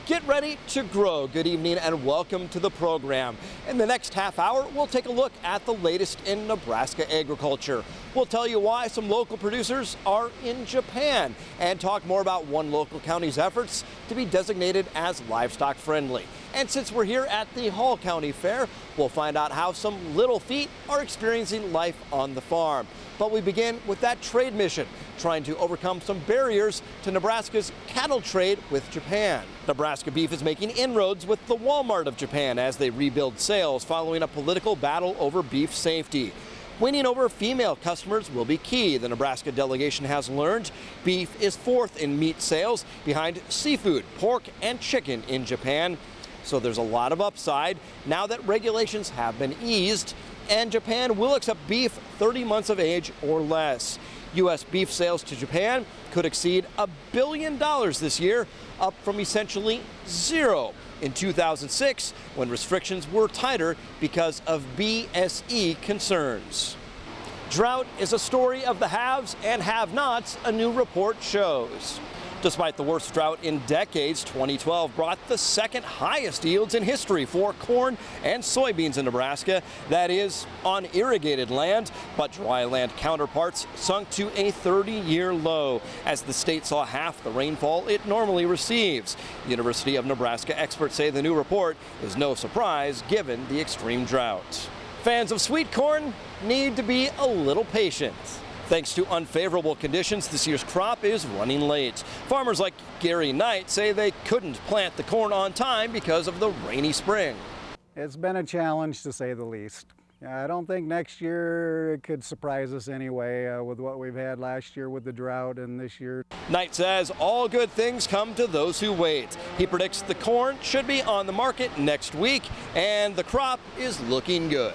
Get ready to grow. Good evening and welcome to the program. In the next half hour, we'll take a look at the latest in Nebraska agriculture. We'll tell you why some local producers are in Japan and talk more about one local county's efforts to be designated as livestock friendly. And since we're here at the Hall County Fair, we'll find out how some little feet are experiencing life on the farm. But we begin with that trade mission, trying to overcome some barriers to Nebraska's cattle trade with Japan. Nebraska beef is making inroads with the Walmart of Japan as they rebuild sales following a political battle over beef safety. Winning over female customers will be key. The Nebraska delegation has learned beef is fourth in meat sales behind seafood, pork, and chicken in Japan. So there's a lot of upside now that regulations have been eased, and Japan will accept beef 30 months of age or less. U.S. beef sales to Japan could exceed $1 billion this year, up from essentially zero in 2006 when restrictions were tighter because of BSE concerns. Drought is a story of the haves and have-nots, a new report shows. Despite the worst drought in decades, 2012 brought the second highest yields in history for corn and soybeans in Nebraska. That is on irrigated land, but dry land counterparts sunk to a 30-year low as the state saw half the rainfall it normally receives. University of Nebraska experts say the new report is no surprise given the extreme drought. Fans of sweet corn need to be a little patient. Thanks to unfavorable conditions, this year's crop is running late. Farmers like Gary Knight say they couldn't plant the corn on time because of the rainy spring. It's been a challenge to say the least. I don't think next year it could surprise us anyway with what we've had last year with the drought and this year. Knight says all good things come to those who wait. He predicts the corn should be on the market next week and the crop is looking good.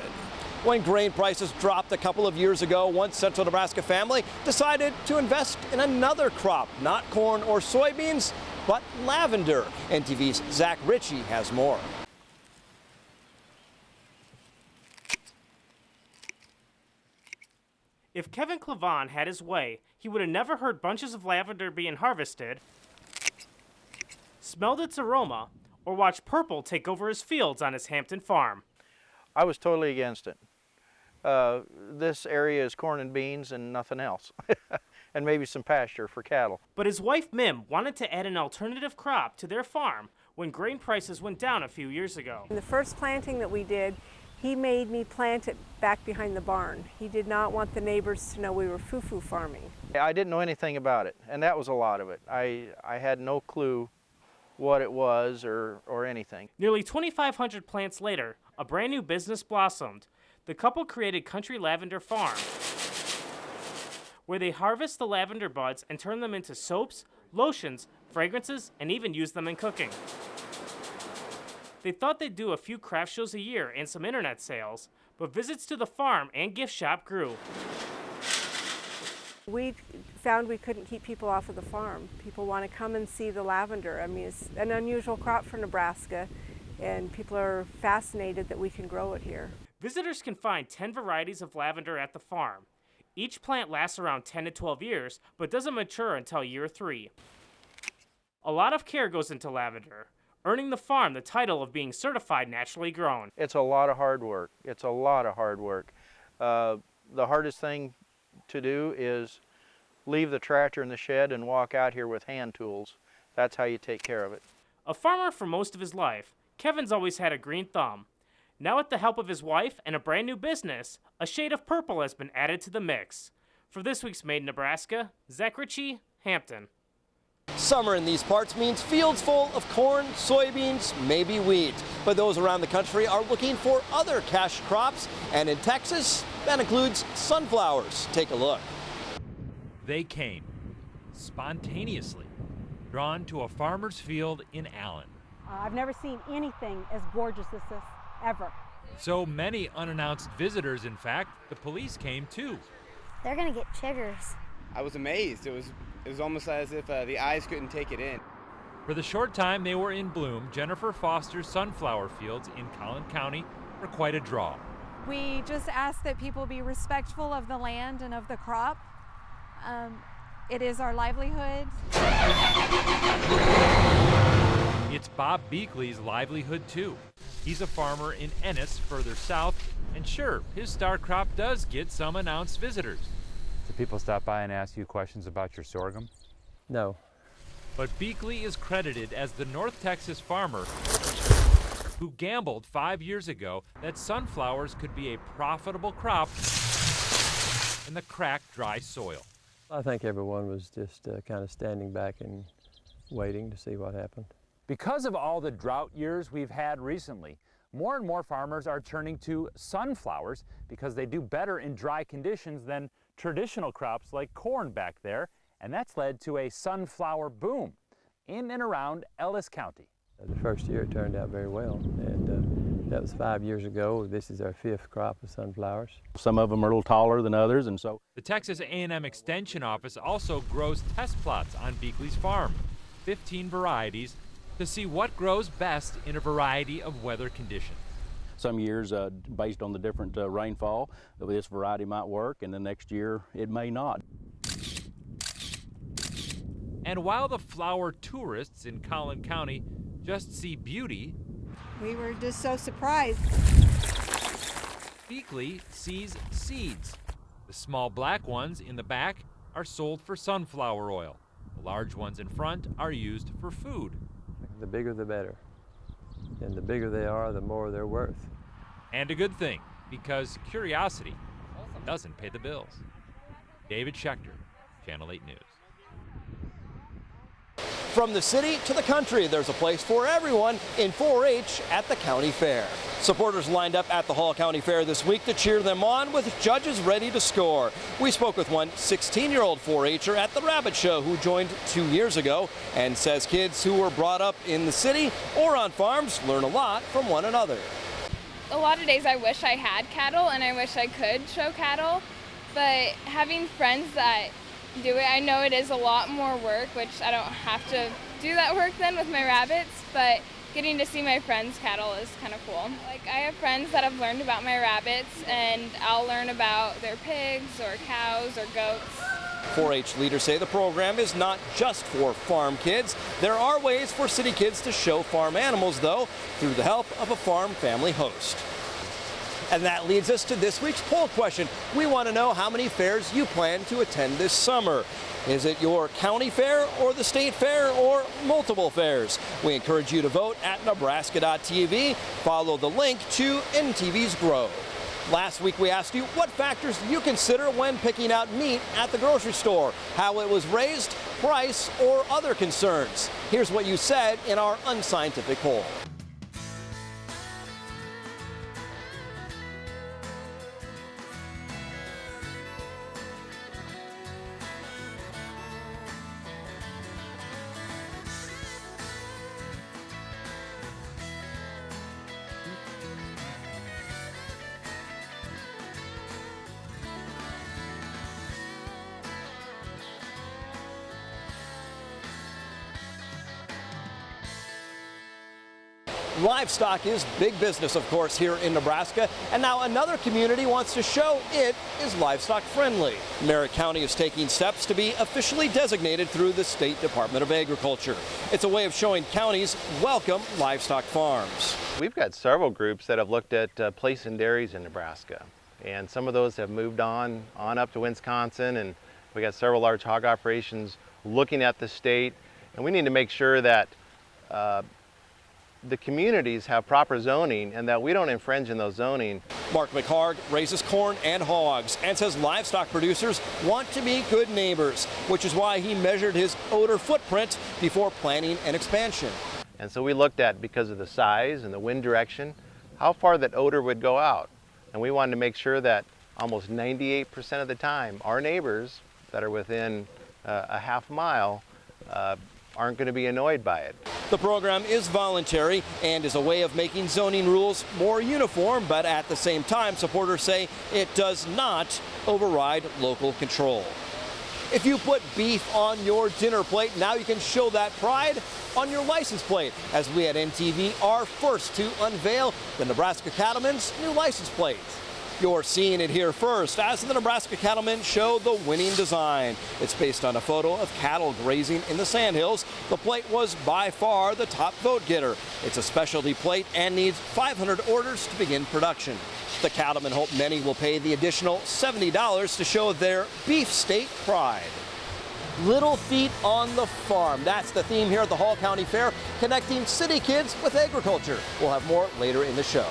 When grain prices dropped a couple of years ago, one central Nebraska family decided to invest in another crop, not corn or soybeans, but lavender. NTV's Zach Ritchie has more. If Kevin Clavon had his way, he would have never heard bunches of lavender being harvested, smelled its aroma, or watched purple take over his fields on his Hampton farm. I was totally against it. This area is corn and beans and nothing else, and maybe some pasture for cattle. But his wife Mim wanted to add an alternative crop to their farm when grain prices went down a few years ago. The first planting that we did, he made me plant it back behind the barn. He did not want the neighbors to know we were foo-foo farming. I didn't know anything about it, and that was a lot of it. I had no clue what it was or anything. Nearly 2,500 plants later, a brand new business blossomed. The couple created Country Lavender Farm, where they harvest the lavender buds and turn them into soaps, lotions, fragrances, and even use them in cooking. They thought they'd do a few craft shows a year and some internet sales, but visits to the farm and gift shop grew. We found we couldn't keep people off of the farm. People want to come and see the lavender. I mean, it's an unusual crop for Nebraska, and people are fascinated that we can grow it here. Visitors can find 10 varieties of lavender at the farm. Each plant lasts around 10 to 12 years, but doesn't mature until year 3. A lot of care goes into lavender, earning the farm the title of being certified naturally grown. It's a lot of hard work. It's a lot of hard work. The hardest thing to do is leave the tractor in the shed and walk out here with hand tools. That's how you take care of it. A farmer for most of his life, Kevin's always had a green thumb. Now with the help of his wife and a brand new business, a shade of purple has been added to the mix. For this week's Made in Nebraska, Zach Ritchie, Hampton. Summer in these parts means fields full of corn, soybeans, maybe wheat. But those around the country are looking for other cash crops, and in Texas, that includes sunflowers. Take a look. They came spontaneously, drawn to a farmer's field in Allen. I've never seen anything as gorgeous as this, ever. So many unannounced visitors, in fact, the police came too. They're gonna get chiggers. I was amazed. It was almost as if the eyes couldn't take it in. For the short time they were in bloom, Jennifer Foster's sunflower fields in Collin County were quite a draw. We just ask that people be respectful of the land and of the crop. It is our livelihood. In It's Bob Beakley's livelihood too. He's a farmer in Ennis, further south, and sure, his star crop does get some announced visitors. Do people stop by and ask you questions about your sorghum? No. But Beakley is credited as the North Texas farmer who gambled 5 years ago that sunflowers could be a profitable crop in the cracked, dry soil. I think everyone was just kind of standing back and waiting to see what happened. Because of all the drought years we've had recently, more and more farmers are turning to sunflowers because they do better in dry conditions than traditional crops like corn back there, and that's led to a sunflower boom in and around Ellis County. The first year it turned out very well, and that was 5 years ago. This is our 5th crop of sunflowers. Some of them are a little taller than others, and so. The Texas A&M Extension Office also grows test plots on Beakley's farm, 15 varieties, to see what grows best in a variety of weather conditions. Some years, based on the different rainfall, this variety might work, and the next year it may not. And while the flower tourists in Collin County just see beauty, We were just so surprised. Beakley sees seeds. The small black ones in the back are sold for sunflower oil. The large ones in front are used for food. The bigger the better. And the bigger they are, the more they're worth. And a good thing, because curiosity doesn't pay the bills. David Schechter, Channel 8 News. From the city to the country, there's a place for everyone in 4-H at the county fair. Supporters lined up at the Hall County Fair this week to cheer them on with judges ready to score. We spoke with one 16-year-old 4-H'er at the Rabbit Show who joined 2 years ago and says kids who were brought up in the city or on farms learn a lot from one another. A lot of days I wish I had cattle and I wish I could show cattle, but having friends that do it, I know it is a lot more work, which I don't have to do that work then with my rabbits, but getting to see my friends' cattle is kind of cool. Like, I have friends that have learned about my rabbits, and I'll learn about their pigs or cows or goats. 4-H leaders say the program is not just for farm kids. There are ways for city kids to show farm animals, though, through the help of a farm family host. And that leads us to this week's poll question. We want to know how many fairs you plan to attend this summer. Is it your county fair or the state fair or multiple fairs? We encourage you to vote at Nebraska.tv. Follow the link to NTV's Grow. Last week we asked you what factors you consider when picking out meat at the grocery store, how it was raised, price, or other concerns. Here's what you said in our unscientific poll. Livestock is big business, of course, here in Nebraska, and now another community wants to show it is livestock friendly. Merritt County is taking steps to be officially designated through the State Department of Agriculture. It's a way of showing counties welcome livestock farms. We've got several groups that have looked at placing dairies in Nebraska, and some of those have moved on up to Wisconsin, and we got several large hog operations looking at the state, and we need to make sure that the communities have proper zoning and that we don't infringe in those zoning. Mark McHarg raises corn and hogs and says livestock producers want to be good neighbors, which is why he measured his odor footprint before planning an expansion. And so we looked at, because of the size and the wind direction, how far that odor would go out. And we wanted to make sure that almost 98% of the time our neighbors that are within a half mile aren't going to be annoyed by it. The program is voluntary and is a way of making zoning rules more uniform, but at the same time, supporters say it does not override local control. If you put beef on your dinner plate, now you can show that pride on your license plate, as we at NTV are first to unveil the Nebraska Cattlemen's new license plate. You're seeing it here first as the Nebraska cattlemen show the winning design. It's based on a photo of cattle grazing in the sandhills. The plate was by far the top vote getter. It's a specialty plate and needs 500 orders to begin production. The cattlemen hope many will pay the additional $70 to show their beef state pride. Little Feet on the Farm. That's the theme here at the Hall County Fair, connecting city kids with agriculture. We'll have more later in the show.